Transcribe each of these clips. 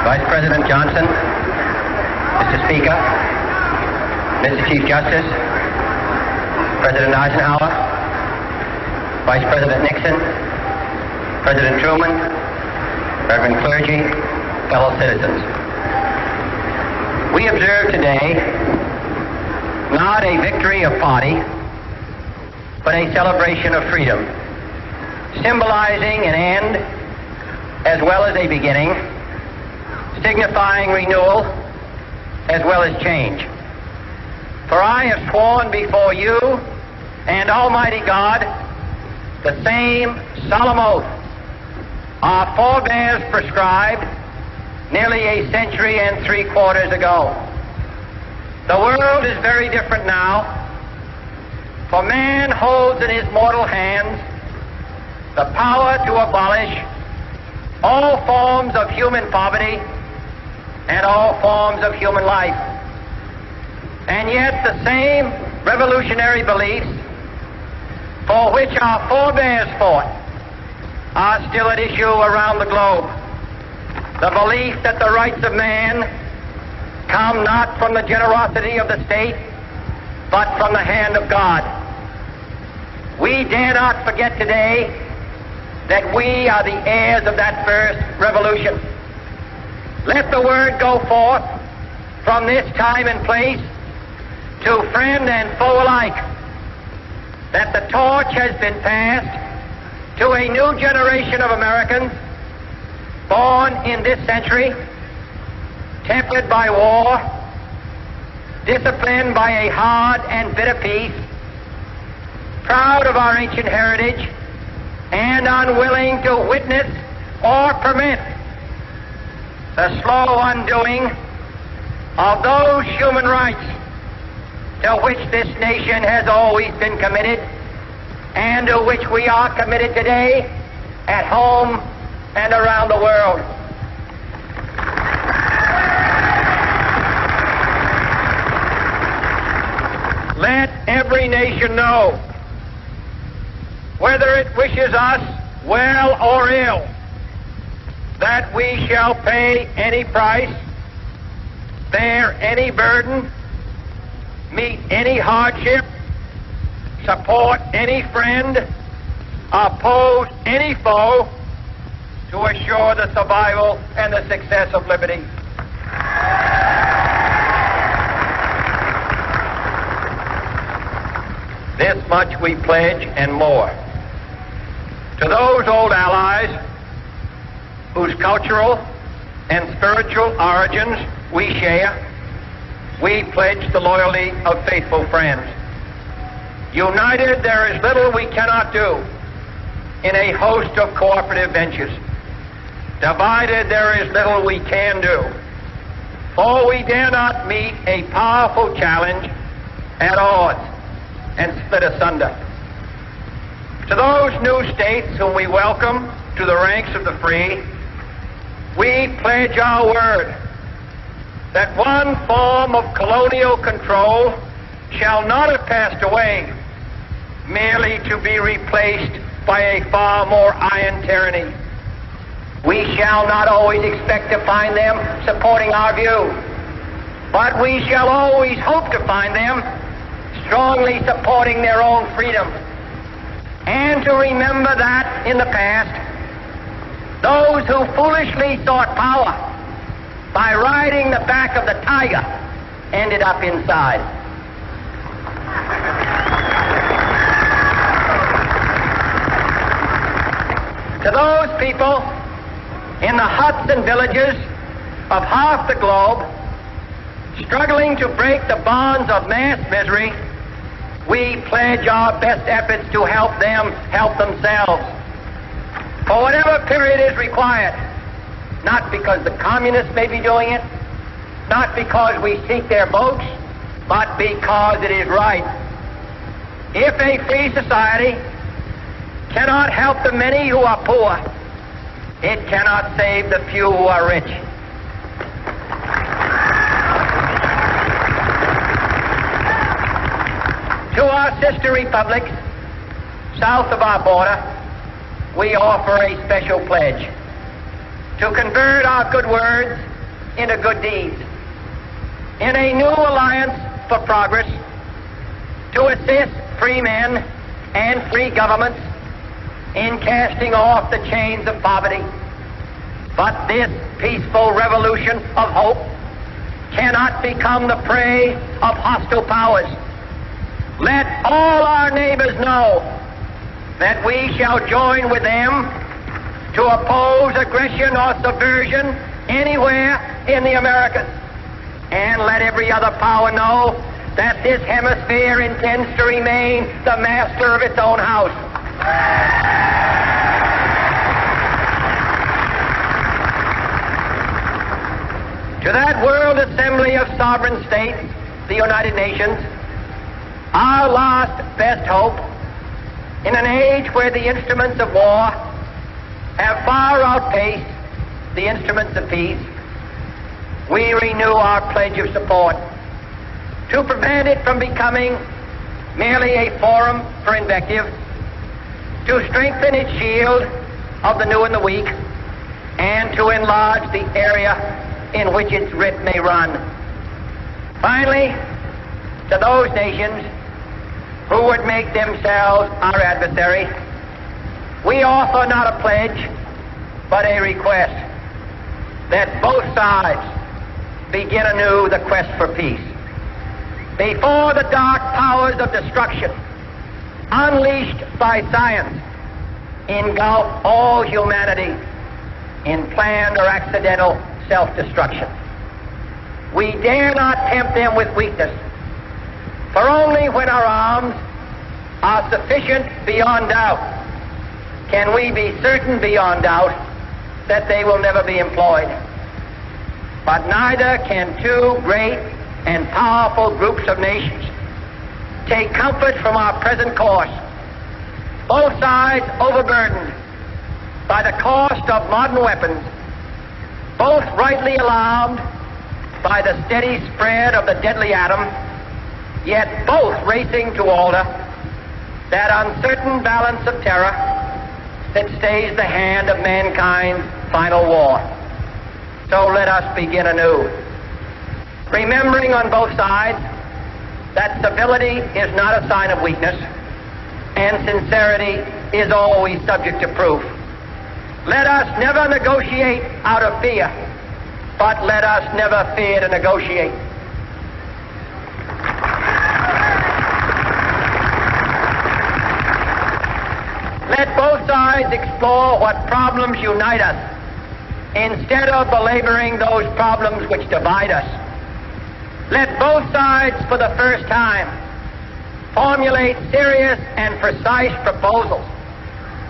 Vice President Johnson, Mr. Speaker, Mr. Chief Justice, President Eisenhower, Vice President Nixon, President Truman, Reverend clergy, fellow citizens. We observe today not a victory of party, but a celebration of freedom, symbolizing an end as well as a beginning, signifying renewal as well as change. For I have sworn before you and Almighty God the same solemn oath our forebears prescribed nearly a century and 3/4 ago. The world is very different now, for man holds in his mortal hands the power to abolish all forms of human poverty and all forms of human life. And yet the same revolutionary beliefs for which our forebears fought are still at issue around the globe. The belief that the rights of man come not from the generosity of the state, but from the hand of God. We dare not forget today that we are the heirs of that first revolution. Let the word go forth from this time and place to friend and foe alike that the torch has been passed to a new generation of Americans born in this century, tempered by war, disciplined by a hard and bitter peace, proud of our ancient heritage, and unwilling to witness or permit the slow undoing of those human rights to which this nation has always been committed and to which we are committed today at home and around the world. Let every nation know, whether it wishes us well or ill, that we shall pay any price, bear any burden, meet any hardship, support any friend, oppose any foe to assure the survival and the success of liberty. This much we pledge and more. To those old allies whose cultural and spiritual origins we share, we pledge the loyalty of faithful friends. United, there is little we cannot do in a host of cooperative ventures. Divided, there is little we can do, for we dare not meet a powerful challenge at odds and split asunder. To those new states whom we welcome to the ranks of the free, we pledge our word that one form of colonial control shall not have passed away merely to be replaced by a far more iron tyranny. We shall not always expect to find them supporting our view, but we shall always hope to find them strongly supporting their own freedom, and to remember that in the past, those who foolishly sought power by riding the back of the tiger ended up inside. To those people in the huts and villages of half the globe struggling to break the bonds of mass misery, we pledge our best efforts to help them help themselves for whatever period is required, not because the communists may be doing it, not because we seek their votes, but because it is right. If a free society cannot help the many who are poor, it cannot save the few who are rich. To our sister republics south of our border, we offer a special pledge to convert our good words into good deeds, in a new alliance for progress, to assist free men and free governments in casting off the chains of poverty. But this peaceful revolution of hope cannot become the prey of hostile powers. Let all our neighbors know that we shall join with them to oppose aggression or subversion anywhere in the Americas. And let every other power know that this hemisphere intends to remain the master of its own house. To that World Assembly of Sovereign States, the United Nations, our last best hope, in an age where the instruments of war have far outpaced the instruments of peace, we renew our pledge of support to prevent it from becoming merely a forum for invective, to strengthen its shield of the new and the weak, and to enlarge the area in which its writ may run. Finally, to those nations who would make themselves our adversary, we offer not a pledge, but a request that both sides begin anew the quest for peace. Before the dark powers of destruction, unleashed by science, engulf all humanity in planned or accidental self-destruction. We dare not tempt them with weakness, for only when our arms are sufficient beyond doubt can we be certain beyond doubt that they will never be employed. But neither can two great and powerful groups of nations take comfort from our present course, both sides overburdened by the cost of modern weapons, both rightly alarmed by the steady spread of the deadly atom, yet both racing to alter that uncertain balance of terror that stays the hand of mankind's final war. So let us begin anew, remembering on both sides that civility is not a sign of weakness, and sincerity is always subject to proof. Let us never negotiate out of fear, but let us never fear to negotiate. Let both sides explore what problems unite us, instead of belaboring those problems which divide us. Let both sides, for the first time, formulate serious and precise proposals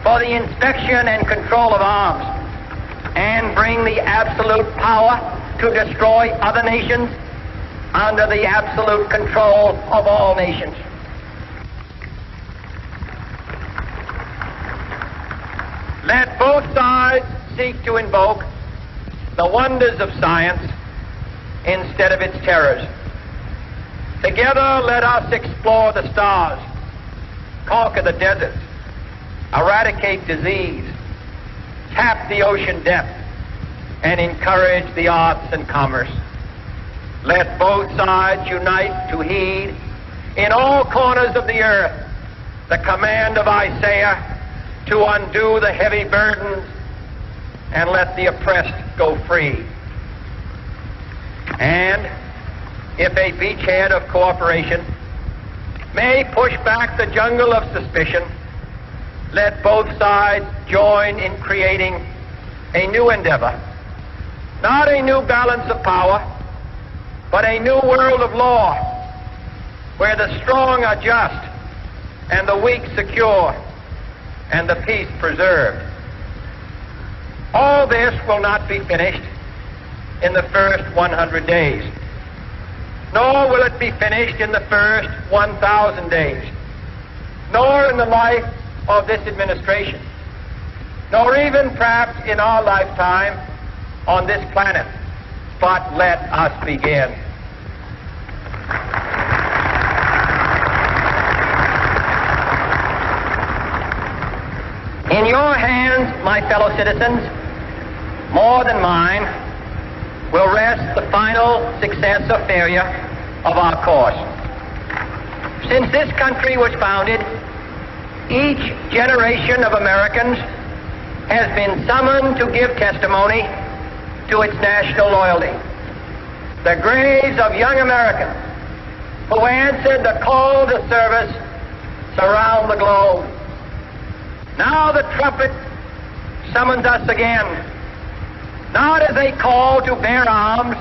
for the inspection and control of arms, and bring the absolute power to destroy other nations under the absolute control of all nations. Let both sides seek to invoke the wonders of science instead of its terrors. Together, let us explore the stars, conquer the deserts, eradicate disease, tap the ocean depth, and encourage the arts and commerce. Let both sides unite to heed in all corners of the earth the command of Isaiah to undo the heavy burdens and let the oppressed go free. And if a beachhead of cooperation may push back the jungle of suspicion, let both sides join in creating a new endeavor, not a new balance of power, but a new world of law, where the strong are just and the weak secure and the peace preserved. All this will not be finished in the first 100 days, nor will it be finished in the first 1,000 days, nor in the life of this administration, nor even perhaps in our lifetime on this planet. But let us begin. In your hands, my fellow citizens, more than mine, will rest the final success or failure of our course. Since this country was founded, each generation of Americans has been summoned to give testimony to its national loyalty. The graves of young Americans who answered the call to service surround the globe. Now the trumpet summons us again, not as a call to bear arms,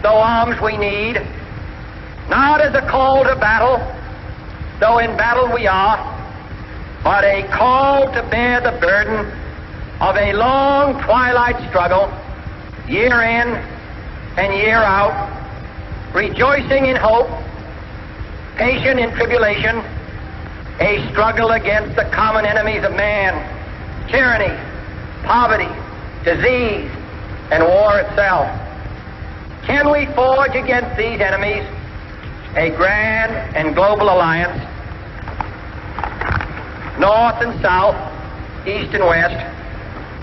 though arms we need, not as a call to battle, though in battle we are, but a call to bear the burden of a long twilight struggle, year in and year out, rejoicing in hope, patient in tribulation, a struggle against the common enemies of man, tyranny, poverty, disease, and war itself. Can we forge against these enemies a grand and global alliance, north and south, east and west,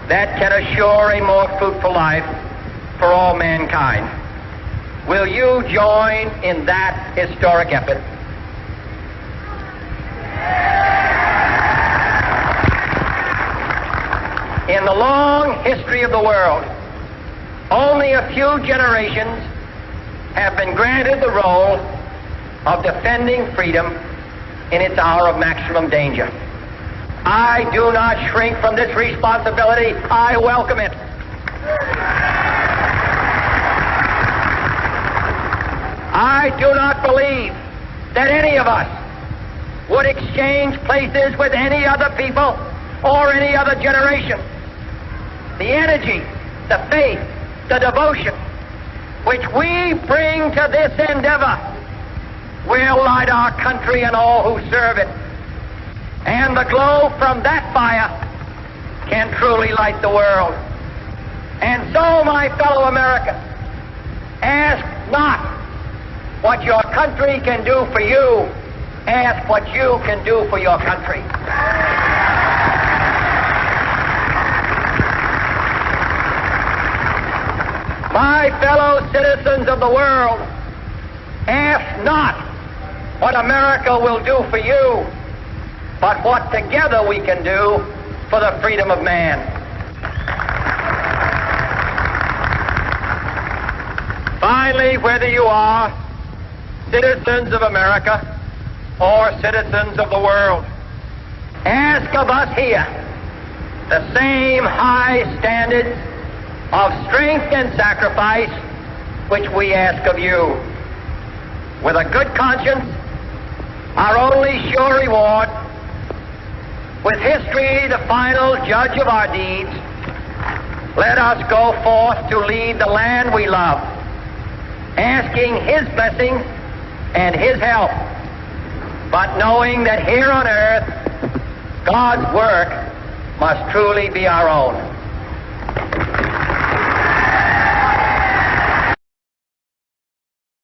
that can assure a more fruitful life for all mankind? Will you join in that historic effort? In the long history of the world, only a few generations have been granted the role of defending freedom in its hour of maximum danger. I do not shrink from this responsibility. I welcome it. I do not believe that any of us would exchange places with any other people or any other generation. The energy, the faith, the devotion which we bring to this endeavor will light our country and all who serve it. And the glow from that fire can truly light the world. And so, my fellow Americans, ask not what your country can do for you, ask what you can do for your country. My fellow citizens of the world, ask not what America will do for you, but what together we can do for the freedom of man. Finally, whether you are citizens of America or citizens of the world, ask of us here the same high standards of strength and sacrifice which we ask of you. With a good conscience, our only sure reward, with history the final judge of our deeds, let us go forth to lead the land we love, asking His blessing and His help, but knowing that here on earth, God's work must truly be our own.